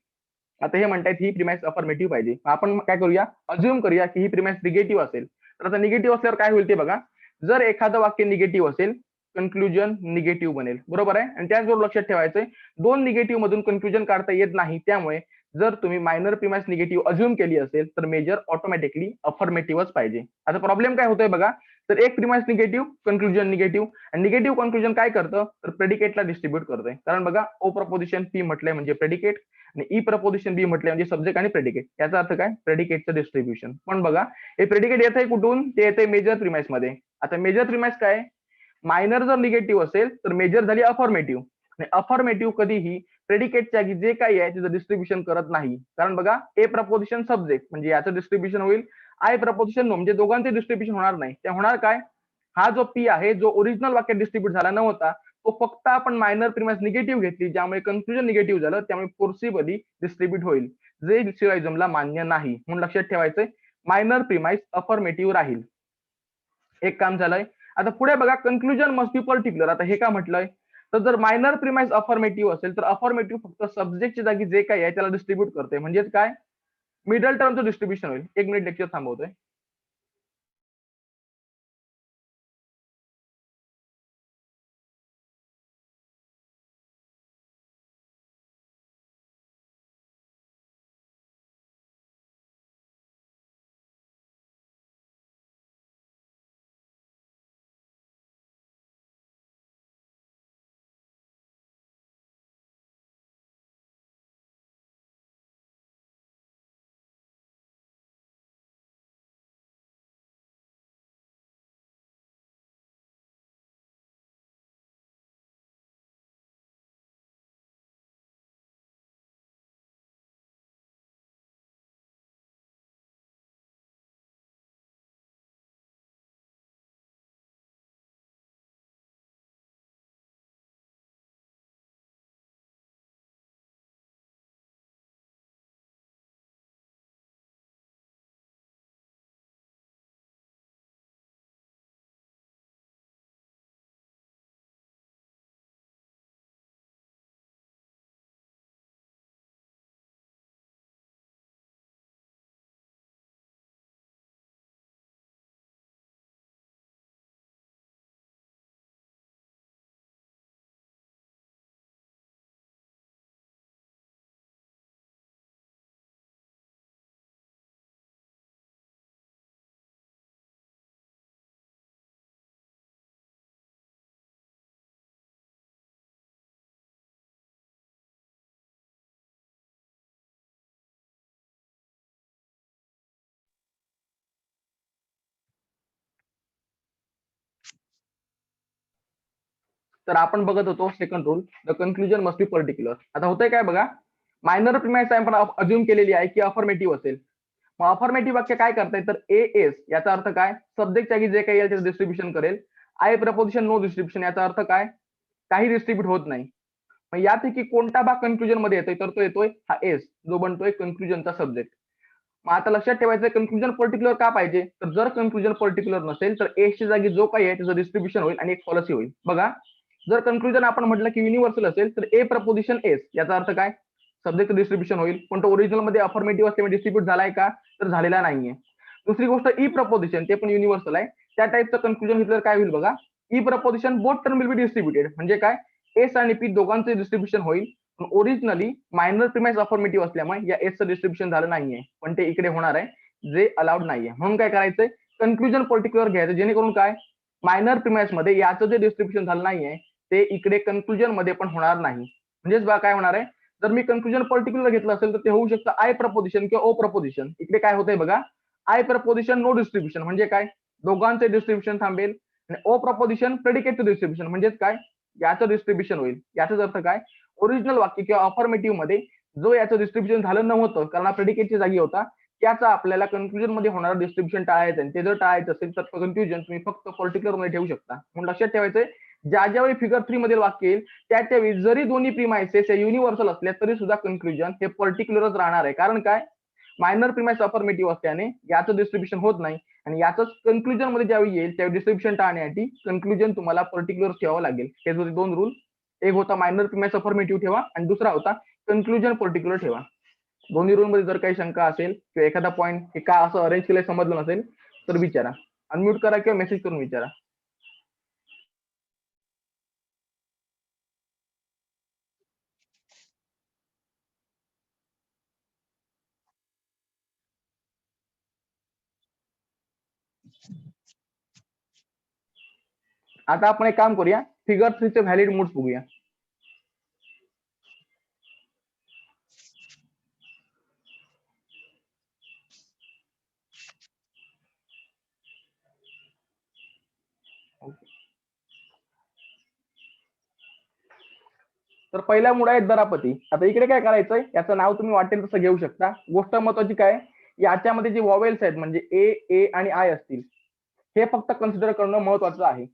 आता हे म्हणतायत ही प्रिमाइस अफर्मेटिव्ह पाहिजे. आपण काय करूया, अज्युम करूया की ही प्रिमाइस निगेटिव्ह असेल. तर आता निगेटिव्ह असल्यावर काय होईल ते बघा, जर एखादं वाक्य निगेटिव्ह असेल कन्क्लुजन निगेटिव्ह बनेल, बरोबर आहे. आणि त्याचबरोबर लक्षात ठेवायचंय, दोन निगेटिव्ह मधून कन्क्लुजन काढता येत नाही. त्यामुळे जर तुम्ही मायनर प्रिमाइस निगेटिव्ह अज्युम केली असेल तर मेजर ऑटोमॅटिकली अफर्मेटिव्हच पाहिजे. आता प्रॉब्लेम काय होतोय बघा, तर एक प्रिमाइस निगेटिव्ह कन्क्लुजन निगेटिव्ह, आणि निगेटिव्ह कन्क्लुजन काय करतं, तर प्रेडिकेटला डिस्ट्रीब्यूट करतंय. कारण बघा, ओ प्रपोजिशन पी म्हटलंय म्हणजे प्रेडिकेट, आणि ई प्रपोजिशन बी म्हटलंय म्हणजे सब्जेक्ट आणि प्रेडिकेट. याचा अर्थ काय, प्रेडिकेटचं डिस्ट्रीब्युशन. पण बघा, हे प्रेडिकेट येत आहे कुठून, ते येते मेजर प्रिमाइस मध्ये. आता मेजर प्रिमाइस काय, मायनर जर निगेटिव्ह असेल तर मेजर झाली अफर्मेटिव्ह, आणि अफर्मेटिव्ह कधीही प्रेडिकेटच्या जागी जे काही आहे त्याचं डिस्ट्रीब्युशन करत नाही. कारण बघा, ए प्रपोजिशन सब्जेक्ट म्हणजे याचं डिस्ट्रीब्युशन होईल, आय प्रपोजिशन नो म्हणजे दोघांचे डिस्ट्रीब्युशन होणार नाही. ते होणार काय, हा जो पी आहे जो ओरिजिनल वाक्यात डिस्ट्रीब्यूट झाला नव्हता, तो फक्त आपण मायनर प्रिमाइस निगेटिव्ह घेतली, ज्यामुळे कन्क्लुजन निगेटिव्ह झालं, त्यामुळे फोर्सिबली डिस्ट्रीब्यूट होईल, जे सिलॉजिझमला मान्य नाही. म्हणून लक्षात ठेवायचंय, मायनर प्रिमाइस अफर्मेटिव्ह राहील. एक काम झालंय. आता पुढे बघा, कन्क्लुजन मस्ट बी पर्टिक्युलर. आता हे का म्हटलंय, तर जर मायनर प्रिमाइस अफर्मेटिव्ह असेल तर अफर्मेटिव्ह फक्त सब्जेक्टच्या जागी जे काही आहे त्याला डिस्ट्रीब्यूट करते, म्हणजेच काय, मिडल टर्मचं डिस्ट्रीब्युशन होईल. एक मिनिट लेक्चर थांबवतोय. तर आपण बघत होतो second rule, the conclusion must be particular. आता होतंय काय बघा, मायनर प्रिमाइस आपण अज्युम केलेली आहे की अफर्मेटिव्ह असेल. मग अफर्मेटिव्ह वाक्य काय करताय, तर ए एस याचा अर्थ काय, सब्जेक्टच्या जागी जे काही येईल त्याचं डिस्ट्रीब्युशन करेल. आय प्रपोजिशन नो डिस्ट्रीब्युशन याचा अर्थ काय, काही डिस्ट्रीब्यूट होत नाही. मग यापैकी कोणता भाग कन्क्लुजन मध्ये येतोय, तर तो येतोय हा एस, जो बनतोय कन्क्लुजनचा सब्जेक्ट. मग आता लक्षात ठेवायचं, कन्क्लुजन पर्टिक्युलर का पाहिजे, तर जर कन्क्लुजन पर्टिक्युलर नसेल तर एसच्या जागी जो काही आहे त्याचं डिस्ट्रीब्युशन होईल आणि एक पॉलिसी होईल. बघा, जर कन्क्लुजन आपण म्हटलं की युनिव्हर्सल असेल तर ए प्रपोजिशन एस याचा अर्थ काय, सब्जेक्ट डिस्ट्रीब्युशन होईल. पण तो ओरिजिनल मध्ये अफर्मेटिव्ह असल्यामुळे डिस्ट्रीब्यूट झालाय का, तर झालेला नाहीये. दुसरी गोष्ट, ई प्रपोजिशन ते पण युनिव्हर्सल आहे, त्या टाईपचं कन्क्लुजन घेतलं काय होईल बघा, E proposition both term will be distributed, म्हणजे काय, एस आणि पी दोघांचे डिस्ट्रीब्युशन होईल. पण ओरिजिनली मायनर प्रिमाइस अफर्मेटिव्ह असल्यामुळे या एसचं डिस्ट्रीब्युशन झालं नाहीये, पण ते इकडे होणार आहे, जे अलाउड नाहीये. म्हणून काय करायचंय, कन्क्लुजन पर्टिक्युलर घ्यायचं, जेणेकरून काय, मायनर प्रिमाइस मध्ये याचं जे डिस्ट्रीब्युशन झालं नाहीये ते इकडे कन्क्लुजन मध्ये पण होणार नाही. म्हणजेच बघा काय होणार आहे, जर मी कन्क्लुजन पर्टिक्युलर घेतलं असेल तर ते होऊ शकतं आय प्रपोजिशन किंवा ओ प्रपोजिशन. इकडे काय होतंय बघा, आय प्रपोजिशन नो डिस्ट्रीब्युशन म्हणजे काय, दोघांचे डिस्ट्रीब्युशन थांबेल. आणि ओ प्रपोजिशन प्रेडिकेटचं डिस्ट्रीब्युशन म्हणजेच काय, याचं डिस्ट्रीब्युशन होईल. याचाच अर्थ काय, ओरिजिनल वाक्य किंवा अफर्मेटिव्ह मध्ये जो याचं डिस्ट्रीब्युशन झालं नव्हतं कारण हा प्रेडिकेटची जागी होता, त्याचा आपल्याला कन्क्लुजन मध्ये होणारं डिस्ट्रीब्युशन टाळायचं आहे. ते जर टाळायचं असेल तर कन्क्लुजन तुम्ही फक्त पर्टिक्युलर मध्ये ठेवू शकता. म्हणून लक्षात ठेवायचंय, ज्या ज्यावेळी फिगर 3 मधील वाक्य येईल त्या त्यावेळी जरी दोन्ही प्रिमाइसेस युनिव्हर्सल असल्या तरी सुद्धा कन्क्लुजन हे पर्टिक्युलरच राहणार आहे. कारण काय, मायनर प्रिमाइस अफर्मेटिव्ह असल्याने याचं डिस्ट्रीब्युशन होत नाही आणि याच कन्क्लुजन मध्ये ज्यावेळी येईल त्यावेळी डिस्ट्रीब्युशन टाळण्यासाठी कन्क्लुजन तुम्हाला पर्टिक्युलर ठेवावं लागेल. हे होते दोन रूल. एक होता मायनर प्रिमाइस अफर्मेटिव्ह ठेवा आणि दुसरा होता कन्क्लुजन पर्टिक्युलर ठेवा. दोन्ही रूल मध्ये जर काही शंका असेल किंवा एखादा पॉईंट हे का असं अरेंज केलं समजलं नसेल तर विचारा, अनम्यूट करा किंवा मेसेज करून विचारा. आता आपण एक काम करूया, फिगर 3 चे व्हॅलिड मूड्स बघूया. तर पहिला मूड आहे दरापती. आता इकडे काय करायचंय, याचं नाव तुम्ही वाटेल तसं घेऊ शकता. गोष्ट महत्वाची काय, याच्यामध्ये जे वॉवेल्स आहेत म्हणजे ए आणि आय असतील हे फक्त कन्सिडर करणं महत्वाचं आहे.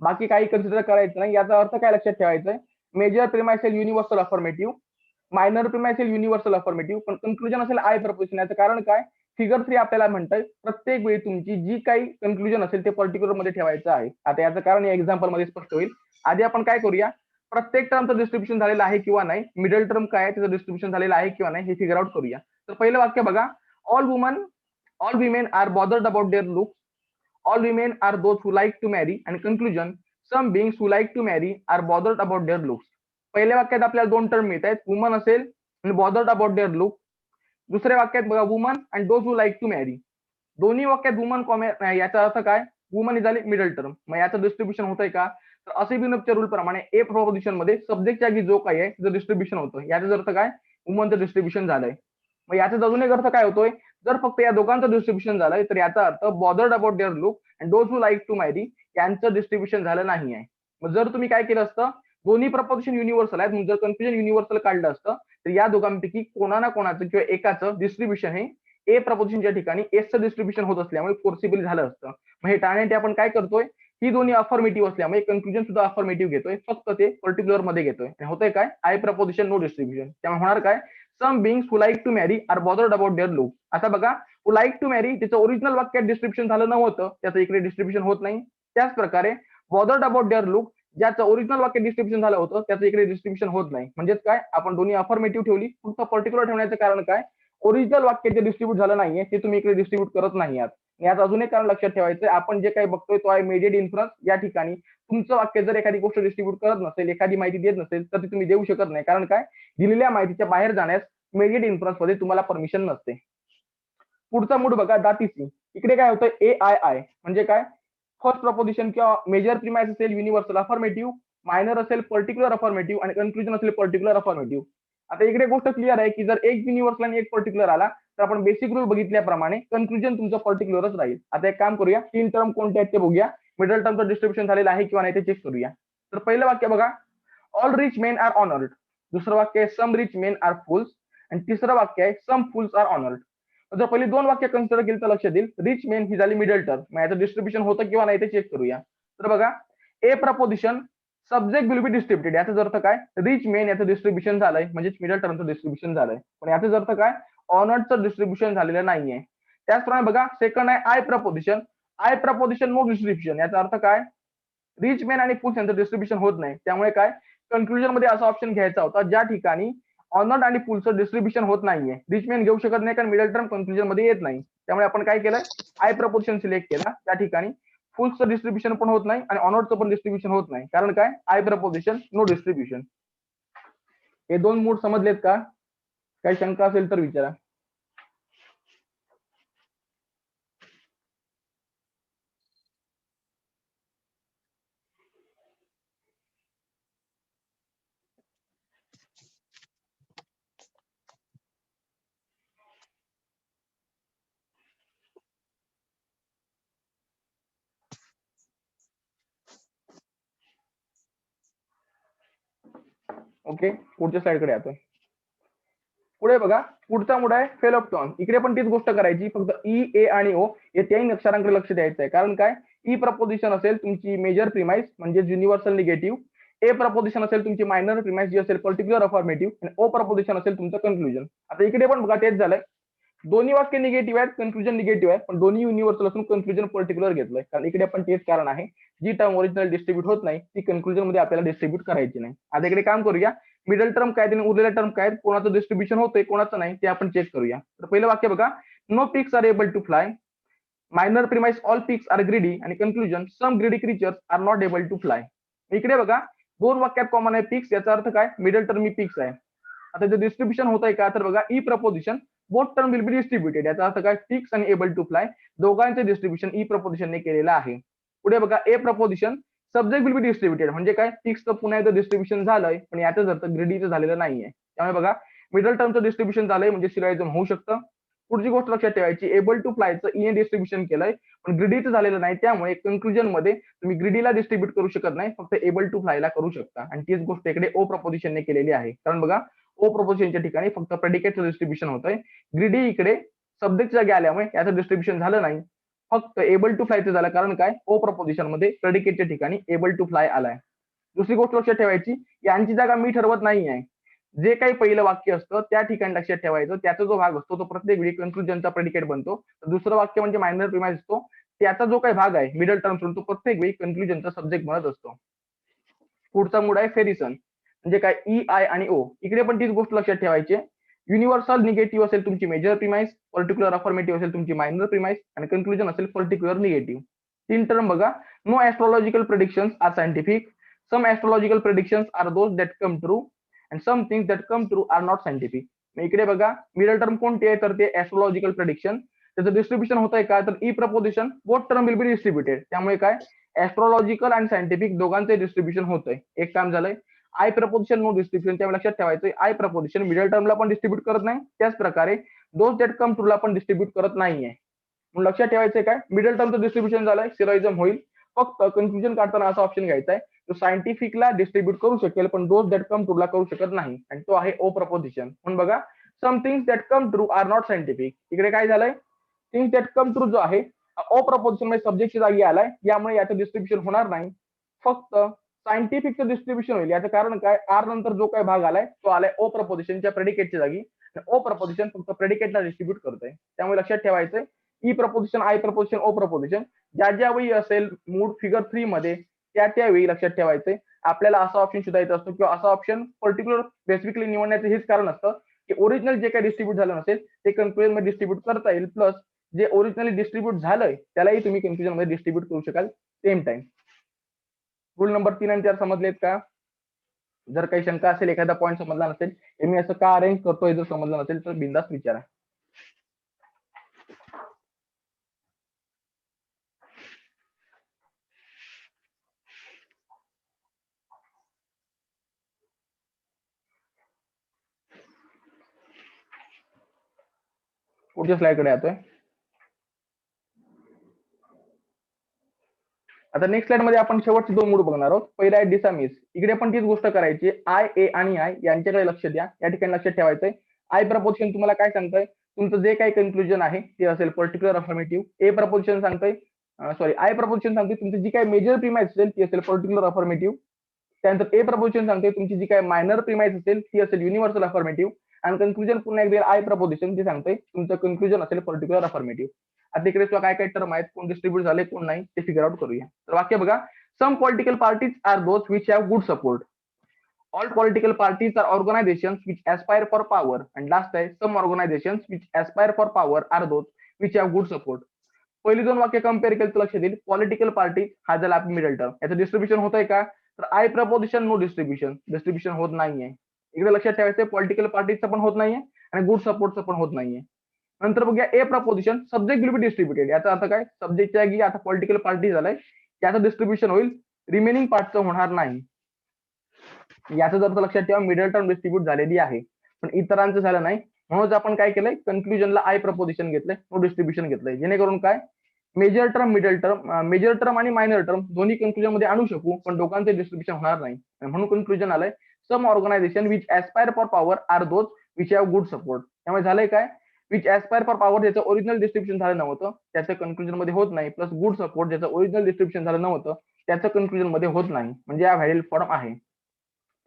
बाकी काही कन्सिडर करायचं नाही. याचा अर्थ काय लक्षात ठेवायचा, मेजर प्रिमायसेल युनिव्हर्सल अफर्मेटिव्ह, मायनर प्रिमायसेल युनिव्हर्सल अफर्मेटिव्ह, पण कन्क्लुजन असेल आय प्रपोजिशन. याचं कारण काय, फिगर 3 आपल्याला म्हणतंय प्रत्येक वेळी तुमची जी काही कन्क्लुजन असेल ते पर्टिक्युलर मध्ये ठेवायचं आहे. आता याचं कारण या एक्झाम्पल मध्ये स्पष्ट होईल. आधी आपण काय करूया, प्रत्येक टर्मचं डिस्ट्रीब्युशन झालेलं आहे किंवा नाही, मिडल टर्म काय आहे त्याचं डिस्ट्रीब्युशन झालेलं आहे किंवा नाही हे फिगर आउट करूया. तर पहिलं वाक्य बघा, all women are bothered about their look, all women are those who like to marry, आणि conclusion some beings who like to marry are bothered about their looks. पहिल्या वाक्यात आपल्याला दोन टर्म मिळत आहेत, वुमन असेल आणि बॉदर्ड अबाउट देअर लुक. दुसऱ्या वाक्यात बघा, woman and those who like to marry. दोन्ही वाक्यात वुमन याचा अर्थ काय, वुमन इज झाली मिडल टर्म. मग याचं डिस्ट्रीब्युशन होतंय का, तर असिबिनपच्या रूल प्रमाणे ए प्रपोजिशन मध्ये सब्जेक्टच्या जागी जो काही आहे त्याचं डिस्ट्रीब्युशन होतं. याचा अर्थ काय, वुमनचं डिस्ट्रीब्युशन झालंय. मग याचा अजून एक अर्थ काय होतोय, जर फक्त या दोघांचं डिस्ट्रीब्युशन झालंय तर याचा अर्थ bothered about their look and those who like to marry यांचं डिस्ट्रीब्युशन झालं नाही आहे. मग जर तुम्ही काय केलं असतं, दोन्ही प्रपोजिशन युनिव्हर्सल आहेत, जर कन्फ्युजन युनिव्हर्सल काढलं असतं तर या दोघांपैकी कोणा ना कोणाचं किंवा एकाचं डिस्ट्रीब्युशन हे ए प्रपोजिशनच्या ठिकाणी एसचं डिस्ट्रीब्युशन होत असल्यामुळे फोर्सिबल झालं असतं. मग हे टाळण्यासाठी आपण काय करतोय, ही दोन्ही अफर्मेटिव्ह असल्यामुळे कन्क्लुजन सुद्धा अफर्मेटिव्ह घेतोय, फक्त ते पर्टिक्युलर मध्ये घेतोय. आणि होतंय काय, आय प्रपोजिशन नो डिस्ट्रीब्युशन. त्यामुळे होणार काय, some beings who like to marry are bothered about their look. आता बघा, हु लाईक टू मॅरी त्याचं ओरिजिनल वाक्यात डिस्क्रिप्शन झालं नव्हतं, त्याचं इकडे डिस्ट्रीब्युशन होत नाही. त्याच प्रकारे बॉदर्ड अबाउट देअर लुक ज्याचं ओरिजिनल वाक्य डिस्क्रिप्शन झालं होतं त्याचं इकडे डिस्ट्रीब्युशन होत नाही. म्हणजेच काय, आपण दोन्ही अफर्मेटिव्ह ठेवली, फक्त पर्टिक्युलर ठेवण्याचं कारण काय, ओरिजिनल वाक्य जे डिस्ट्रीब्यूट झालं नाहीये ते तुम्ही इकडे डिस्ट्रीब्यूट करत नाही आहात. यात अजून एक कारण लक्षात ठेवायचं, आपण जे काही बघतोय तो आहे इमिडिएट इन्फरन्स. या ठिकाणी तुमचं वाक्य जर एखादी गोष्ट डिस्ट्रीब्यूट करत नसेल, एखादी माहिती देत नसेल तर ती तुम्ही देऊ शकत नाही. कारण काय, दिलेल्या माहितीच्या बाहेर जाण्यास इमिडिएट इन्फरन्स मध्ये तुम्हाला परमिशन नसते. पुढचा मूड बघा, दातीसी. इकडे काय होतं, ए आय आय म्हणजे काय, फर्स्ट प्रपोजिशन किंवा मेजर प्रिमाइस असेल युनिव्हर्सल अफर्मेटिव्ह, मायनर असेल पर्टिक्युलर अफर्मेटिव्ह आणि कन्क्लुजन असेल पर्टिक्युलर अफर्मेटिव्ह. आता इकडे गोष्ट क्लिअर आहे की जर एक युनिव्हर्सल आणि एक पर्टिक्युलर आला तर आपण बेसिक रूल बघितल्याप्रमाणे कन्क्लुजन तुमचं पर्टिक्युलरच राहील. आता एक काम करूया, तीन टर्म कोणते आहेत ते बघूया, मिडल टर्मचं डिस्ट्रीब्युशन झालेलं आहे किंवा नाही ते चेक करूया. तर पहिलं वाक्य बघा, all rich men are honoured. दुसरं वाक्य आहे, सम रिच मेन आर फुल्स. आणि तिसरं वाक्य आहे, सम फुल्स आर ऑनर्ड. जर पहिली दोन वाक्य कन्सिडर केली तर लक्षात येईल, रिच मेन ही झाली मिडल टर्म. मग याचं डिस्ट्रीब्युशन होतं किंवा नाही ते चेक करूया. तर बघा, A proposition subject will be distributed. याचा अर्थ काय, रिच मेन याचं डिस्ट्रीब्युशन झालंय म्हणजे मिडल टर्मचं डिस्ट्रीब्युशन झालंय. पण याचा अर्थ काय, ऑनर्डचं डिस्ट्रीब्युशन झालेलं नाहीये. त्याचप्रमाणे बघा, सेकंड आहे I proposition. I proposition no distribution. याचा अर्थ काय, रिच मेन आणि फुल्स यांचं डिस्ट्रीब्युशन होत नाही. त्यामुळे काय, कन्क्लुजन मध्ये असा ऑप्शन घ्यायचा होता ज्या ठिकाणी ऑनर्ड आणि फुलचं डिस्ट्रीब्युशन होत नाहीये. रिच मेन घेऊ शकत नाही कारण मिडल टर्म कन्क्लुजन मध्ये येत नाही. त्यामुळे आपण काय केलं, आय प्रपोजिशन सिलेक्ट केला. त्या ठिकाणी फुलचं डिस्ट्रीब्युशन पण होत नाही आणि ऑनर्डचं पण डिस्ट्रीब्युशन होत नाही. कारण काय, आय प्रपोजिशन नो डिस्ट्रीब्युशन. हे दोन मूड समजलेत का, काही शंका असेल तर विचारा. ओके, पुढच्या स्लाइडकडे येतोय. पुढे बघा, पुढचा मुद्दा आहे फेल ऑफ टर्म. इकडे पण तीच गोष्ट करायची, फक्त ई, ए आणि ओ या तीन अक्षरांकडे लक्ष द्यायचं आहे. कारण काय, ई प्रपोजिशन असेल तुमची मेजर प्रिमाइस म्हणजे युनिव्हर्सल निगेटिव्ह, ए प्रपोजिशन असेल तुमची मायनर प्रिमाइस जी असेल पर्टिक्युलर अफॉर्मेटिव्ह, आणि ओ प्रपोजिशन असेल तुमचं कन्क्लुजन. आता इकडे पण बघा तेच झालंय, दोन्ही वाक्य निगेटिव्ह आहेत, कन्क्लुजन निगेटिव्ह आहे, पण दोन्ही युनिव्हर्सल असून कन्क्लुजन पर्टिक्युलर घेतलंय. कारण इकडे पण तेच कारण आहे, जी टर्म ओरिजिनल डिस्ट्रीब्यूट होत नाही ती कन्क्लुजन मध्ये आपल्याला डिस्ट्रीब्यूट करायची नाही. आता इकडे काम करूया, मिडल टर्म काय आणि उरलेल्या टर्म काय, कोणाचं डिस्ट्रीब्युशन होतंय कोणाचं नाही ते आपण चेक करूया. तर पहिलं वाक्य बघा, no pigs are able to fly, minor premise all pigs are greedy, आणि conclusion some greedy creatures are not able to fly. इकडे बघा दोन वाक्यात कॉमन आहे पिक्स, याचा अर्थ काय, मिडल टर्म ही पिक्स आहे. आता जे डिस्ट्रीब्युशन होत आहे का, तर बघा E proposition both term will be distributed, याचा अर्थ काय, पिक्स आणि एबल टू फ्लाय दोघांचे डिस्ट्रीब्युशन ई प्रपोजिशनने केलेलं आहे. पुढे बघा A proposition subject will be distributed, म्हणजे काय, पिक्सचं पुन्हा एकदा डिस्ट्रीब्युशन झालंय, पण याचाच अर्थ ग्रीडीचं झालेलं नाहीये. त्यामुळे बघा मिडल टर्मचं डिस्ट्रीब्युशन झालंय म्हणजे सिलोजिझम होऊ शकतं. पुढची गोष्ट लक्षात ठेवायची, एबल टू फ्लायचं ई डिस्ट्रीब्युशन केलंय पण ग्रीडीचं झालेलं नाही, त्यामुळे कन्क्लुजन मध्ये तुम्ही ग्रीडीला डिस्ट्रीब्युट करू शकत नाही, फक्त एबल टू फ्लायला करू शकता. आणि तीच गोष्ट इकडे ओ प्रपोजिशनने केलेली आहे. कारण बघा ओ प्रपोजिशनच्या ठिकाणी फक्त प्रेडिकेटचं डिस्ट्रीब्युशन होतंय, ग्रीडी इकडे सब्जेक्टच्या जागी आल्यामुळे याचं डिस्ट्रीब्युशन झालं नाही, फक्त एबल टू फ्लायचं झालं. कारण काय, ओ प्रपोजिशन मध्ये प्रेडिकेटच्या ठिकाणी एबल टू फ्लाय आलाय. दुसरी गोष्ट लक्षात ठेवायची, यांची जागा मी ठरवत नाही आहे, जे काही पहिलं वाक्य असतं त्या ठिकाणी लक्षात ठेवायचं, त्याचा जो भाग असतो तो प्रत्येक वेळी कन्क्लुजनचा प्रेडिकेट बनतो. दुसरं वाक्य म्हणजे मायनर प्रिमाइस असतो, त्याचा जो काही भाग आहे मिडल टर्म तो प्रत्येक वेळी कन्क्लुजनचा सब्जेक्ट बनत असतो. पुढचा मूड आहे फेरिसन, म्हणजे काय, ई, आय आणि ओ. इकडे पण तीच गोष्ट लक्षात ठेवायची, युनिव्हर्सल निगेटिव्ह असेल तुमची मेजर प्रिमाइस, पर्टिक्युलर अफॉर्मेटिव्ह असेल तुमची मायनर प्रिमाइस, आणि कन्क्लुजन असेल पर्टिक्युलर निगेटिव्ह. तीन टर्म बघा, no astrological predictions are scientific, some astrological predictions are those that come true, and some things that come true are not scientific. इकडे बघा middle term कोणते आहे, तर ते ऍस्ट्रोलॉजिकल प्रेडिक्शन. त्याचं डिस्ट्रीब्युशन होत आहे का, तर E proposition both term will be distributed, त्यामुळे काय, ऍस्ट्रोलॉजिकल आणि सायंटिफिक दोघांचे डिस्ट्रीब्युशन होतंय. एक काम झालंय, आय प्रपोजिशन नो डिस्ट्रीब्युशन, त्यामुळे लक्षात ठेवायचं आय प्रपोजिशन मिडल टर्मला पण डिस्ट्रीब्यूट करत नाही, त्याच प्रकारे दोज दॅट कम ट्रूला पण डिस्ट्रीब्यूट करत नाहीये. म्हणून लक्षात ठेवायचंय काय, मिडल टर्मचं डिस्ट्रीब्युशन झालंय, सिलोजिझम होईल. फक्त कन्क्लुजन काढताना असा ऑप्शन घ्यायचा आहे, तो सायंटिफिकला डिस्ट्रीब्यूट करू शकेल पण दोज दॅट कम ट्रूला करू शकत नाही, आणि तो आहे ओ प्रपोजिशन. म्हणून बघा, some things that come true are not scientific. इकडे काय झालंय, थिंग्स दॅट कम ट्रू जो आहे ओ प्रपोजिशन मध्ये सब्जेक्टच्या जागी आलाय, यामुळे याचं डिस्ट्रीब्युशन होणार नाही, फक्त सायंटिफिकचं डिस्ट्रीब्युशन होईल. याचं कारण काय, आर नंतर जो काही भाग आलाय तो आलाय ओ प्रपोजिशनच्या प्रेडिकेटच्या जागी, ओ प्रपोजिशन फक्त प्रेडिकेटला डिस्ट्रीब्यूट करतोय. त्यामुळे लक्षात ठेवायचंय, E proposition, I proposition, O proposition ज्या ज्या वेळी असेल मूड फिगर 3 मध्ये, त्या त्यावेळी लक्षात ठेवायचंय आपल्याला असा ऑप्शन शोधायचा असतो, किंवा असा ऑप्शन पर्टिक्युलर स्पेसिफिकली निवडण्याचं हेच कारण असतं की ओरिजिनल जे काही डिस्ट्रीब्यूट झालं नसेल ते कन्क्लुजन मध्ये डिस्ट्रीब्यूट करता येईल, प्लस जे ओरिजिनली डिस्ट्रीब्यूट झालंय त्यालाही तुम्ही कन्क्लुजन मध्ये डिस्ट्रीब्यूट करू शकाल सेम टाइम. रूल नंबर 3 आणि 4 समजलेत का? जर काही शंका असेल, एखादा पॉईंट समजला नसेल, हे मी असं का अरेंज करतोय जर समजलं नसेल तर बिंदास विचारा. पुढच्या स्लाइड कडे येतोय. आता नेक्स्ट स्लाइड मध्ये आपण शेवटचे दोन मूड बघणार आहोत. पहिला आहे डिसमिस. इकडे पण तीच गोष्ट करायची, आय, ए आणि आय यांच्याकडे लक्ष द्या. या ठिकाणी लक्षात ठेवायचंय, आय प्रपोजिशन तुम्हाला काय सांगतंय, तुमचं जे काही कन्क्लुजन आहे ते असेल पर्टिक्युलर अफर्मेटिव्ह. ए प्रपोजिशन सांगतंय, सॉरी, आय प्रपोजिशन सांगते तुमची जी काही मेजर प्रिमाइस असेल ती असेल पर्टिक्युलर अफर्मेटिव्ह. त्यानंतर ए प्रपोजिशन सांगते तुमची जी काही मायनर प्रिमाइस असेल ती असेल युनिव्हर्सल अफर्मेटिव्ह. आणि कन्क्लुजन पुन्हा एकदा आय प्रपोजिशन जे सांगते तुमचं कन्क्लुजन असेल पर्टिक्युलर अफर्मेटिव्ह. आता इकडे काय काय टर्म आहेत, कोण डिस्ट्रीब्यूट झाले कोण नाही ते फिगर आउट करूया. तर वाक्य बघा, some political parties are those which have good support, all political parties are organisations which aspire for power, and last आहे some organisations which aspire for power are those which have good support. पहिली दोन वाक्य compare केलं तर लक्ष देईल, political party हा झाला आपली मिडल टर्म, याचं डिस्ट्रीब्युशन होत आहे का, तर I proposition no distribution, distribution होत नाहीये. इकडे लक्षात ठेवायचं पॉलिटिकल पार्टीचं पण होत नाहीये आणि गुड सपोर्टचं पण होत नाहीये. नंतर बघूया A proposition, subject will be distributed. याचा अर्थ काय, सब्जेक्टच्या जागी आता पॉलिटिकल पार्टी झालाय, त्याचं डिस्ट्रीब्युशन होईल, रिमेनिंग पार्टचं होणार नाही. याचा अर्थ लक्षात ठेवा, मिडल टर्म डिस्ट्रीब्यूट झालेली आहे पण इतरांचं झालं नाही. म्हणून आपण काय केलंय, कन्क्लुजनला आय प्रपोजिशन घेतलंय, नो डिस्ट्रीब्युशन घेतलंय, जेणेकरून काय, major term, middle term, major term आणि मायनर टर्म दोन्ही कन्क्लुजन मध्ये आणू शकू पण दोघांचे डिस्ट्रीब्युशन होणार नाही. म्हणून कन्क्लुजन आलंय some organisation which aspire for power are those which have good support. त्यामुळे झालंय काय, विच एस्पायर फॉर पॉवर ज्याचं ओरिजिनल डिस्क्रिप्शन झालं नव्हतं त्याचं कन्क्लुजन मध्ये होत नाही, प्लस गुड सपोर्ट ज्याचं ओरिजिनल डिस्क्रिप्शन झालं नव्हतं त्याचं कन्क्लुजन मध्ये होत नाही, म्हणजे हा व्हॅलिड फॉर्म आहे.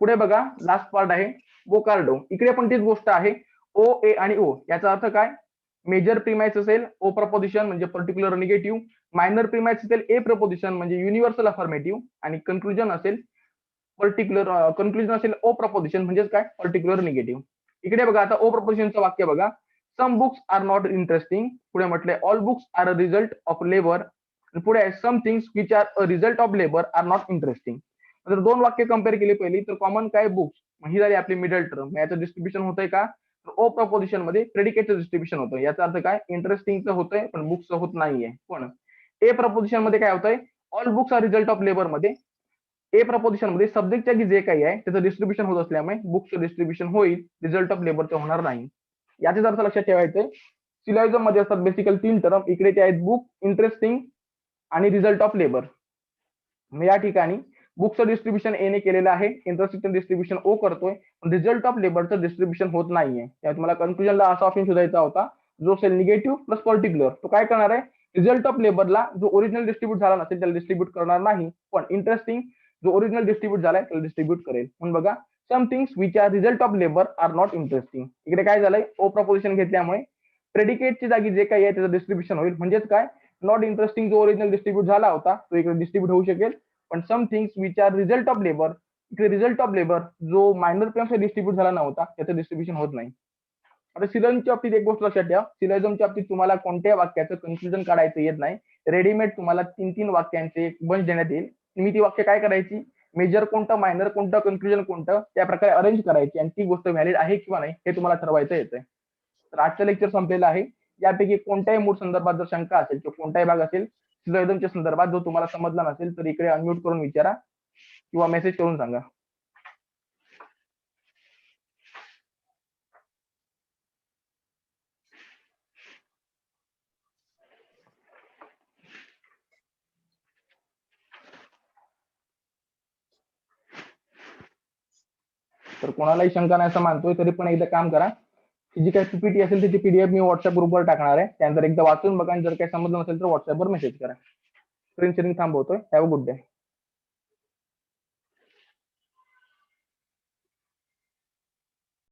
पुढे बघा लास्ट पार्ट आहे बोकार्डो. इकडे पण तीच गोष्ट आहे, ओ ए आणि ओ याचा अर्थ काय, मेजर प्रिमाइस असेल ओ प्रपोजिशन म्हणजे पर्टिक्युलर निगेटिव्ह, मायनर प्रिमाइस असेल ए प्रपोजिशन म्हणजे युनिव्हर्सल अफर्मेटिव्ह, आणि कन्क्लुजन असेल कन्क्लुजन असेल ओ प्रपोजिशन म्हणजेच काय पर्टिक्युलर निगेटिव्ह. इकडे बघा आता ओ प्रपोजिशनचं वाक्य बघा, some books are not interesting, पुढे म्हटलंय all books are a result of labour, पुढे some things which are a result of labour are not interesting. जर दोन वाक्य कम्पेअर केली पहिली तर कॉमन काय बुक्स, ही झाली आपली मिडल टर्म, याचं डिस्ट्रीब्युशन होतंय का, ओ प्रपोजिशन मध्ये प्रेडिकेटचं डिस्ट्रीब्युशन होतं, याचा अर्थ काय इंटरेस्टिंगचं होतंय पण बुक्सचं होत नाहीये. पण ए प्रपोजिशन मध्ये काय होतंय, all books are result of labour मध्ये ए प्रपोजिशन मध्ये सब्जेक्टच्या की जे काही आहे त्याचं डिस्ट्रीब्युशन होत असल्यामुळे बुक्सचं डिस्ट्रीब्युशन होईल, रिझल्ट ऑफ लेबरचं होणार नाही. याचाच अर्थ लक्षात ठेवायचंय, सिलॉइझम मध्ये असतात बेसिकली तीन टर्म, इकडे ते आहेत बुक, इंटरेस्टिंग आणि रिझल्ट ऑफ लेबर. या ठिकाणी बुकचं डिस्ट्रीब्युशन ए ने केलेलं आहे, इंटरेस्टिंग डिस्ट्रीब्युशन ओ करतोय, रिझल्ट ऑफ लेबरचं डिस्ट्रीब्युशन होत नाहीये. त्यात मला कन्क्लुजनला असा ऑप्शन शोधायचा होता जो असेल निगेटिव्ह प्लस पर्टिक्युलर. तो काय करणार आहे, रिझल्ट ऑफ लेबरला जो ओरिजिनल डिस्ट्रीब्यूट झाला नसेल त्याला डिस्ट्रीब्यूट करणार नाही, पण इंटरेस्टिंग जो ओरिजिनल डिस्ट्रीब्यूट झालाय त्याला डिस्ट्रीब्यूट करेल. म्हणून बघा some things which are result of labour are not interesting. इकडे काय झालंय, ओ प्रपोजिशन घेतल्यामुळे प्रेडिकेटची जागी जे काही आहे त्याचं डिस्ट्रीब्युशन होईल, म्हणजेच काय नॉट इंटरेस्टिंग जो ओरिजिनल डिस्ट्रीब्यूट झाला होता तो इकडे डिस्ट्रीब्यूट होऊ शकेल, पण some things which are result of labour, इकडे रिझल्ट ऑफ लेबर जो मायनर प्लस डिस्ट्रीब्यूट झाला नव्हता त्याचं डिस्ट्रीब्युशन होत नाही. आता सिलोइझमच्या बाबतीत एक गोष्ट लक्षात ठेवा, सिलोइझमच्या बाबतीत तुम्हाला कोणत्याही वाक्याचं कन्क्लुजन काढायचं येत नाही, रेडीमेड तुम्हाला 3-3 वाक्यांचे एक बंच देण्यात येईल, तुम्ही ती वाक्य काय करायची, मेजर कोणतं, मायनर कोणतं, कन्क्लुजन कोणतं त्या प्रकारे अरेंज करायची आणि ती गोष्ट व्हॅलिड आहे किंवा नाही हे तुम्हाला ठरवायचं येतंय. तर आजचं लेक्चर संपलेलं आहे. यापैकी कोणत्याही मूड संदर्भात जर शंका असेल किंवा कोणताही भाग असेल सिलोइझमच्या संदर्भात जो तुम्हाला समजला नसेल तर इकडे अनम्यूट करून विचारा किंवा मेसेज करून सांगा. तर कोणालाही शंका नाही असं मानतोय तरी पण एकदा काम करा, जी काही पीपीटी असेल त्याची पीडीएफ मी व्हॉट्सअप ग्रुपवर टाकणार आहे, त्यानंतर एकदा वाचून बघा आणि जर काही समजलं नसेल तर व्हॉट्सअपवर मेसेज करा. स्क्रीन शेअरिंग थांबवतोय. Have a good day.